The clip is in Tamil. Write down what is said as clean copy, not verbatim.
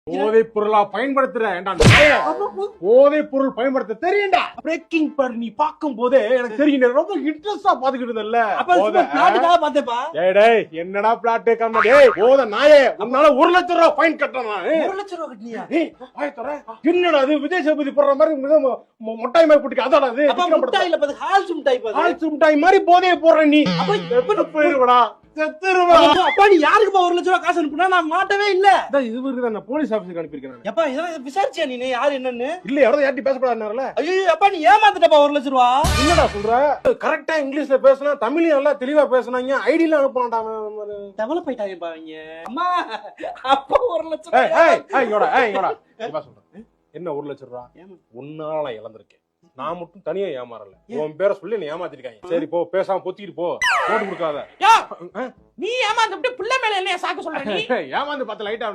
போதைப் பொருளா பயன்படுத்துற போதைப் பொருள் பயன்படுத்த தெரியும்டா. பிரேக்கிங் பார் நீ பாக்கும் போதே எனக்கு தெரியும், ரொம்ப இன்ட்ரெஸ்டா பாத்துக்கிட்டு இருந்தல்ல. என்னடா பிளாட் போத நாயே, உன்னால 1 லட்சம் ரூபாய் ஃபைன் கட்டணும். 1 லட்சம் ரூபாய் கட்டினியா? என்னடா அது விஜய் சேதுபதி போடுற மாதிரி மொட்டாய் மாதிரி போட்டு அதாடா அது. முட்டாய் இல்ல, ஹால்ஸ் முட்டாய். ஹால்ஸ் முட்டாய் மாதிரி போதைய போடுற நீ. போயிருவடா, செத்துருவா. அப்பா நீ யாருக்கு 1 லட்சம் ரூபாய் காசு அனுப்புனா? நான் மாட்டவே இல்ல. இதுவரைக்கும் நான் போலீஸ் ஆபீஸ்க்கு அனுப்பியிருக்கேன். எப்பா இதெல்லாம் விசாரிச்சியா நீ யாரு என்னன்னு? இல்ல, யாரும் யார்ட்டி பேசப்படாதுனால. ஐயோ அப்பா நீ ஏமாத்திட்டப்பா 1 லட்சம் ரூபாய். என்னடா சொல்ற? கரெக்டா இங்கிலீஷ்ல பேசினா, தமிழ்ல நல்லா தெளிவா பேசினாங்க. ஐடியில அனுப்பான்டா. டெவலப் ஆயிட்டாங்கப்பா அவங்க. அம்மா அப்பா 1 லட்சம் சொல்றேன். என்ன 1 லட்சம் ரூபாய்? உன்னால நான் இழந்திருக்கேன். நான் மட்டும் தனியா ஏமாறல, உன் பேரை சொல்லி என்ன ஏமாத்திருக்காங்க. சரி போ, பேசாம பொத்திட்டு போ, போட்டு கொடுக்காத. நீ ஏமாந்து பிள்ளை மேல என்ன சாக்க சொல்ற? நீ ஏமாந்து பார்த்து லைட்டா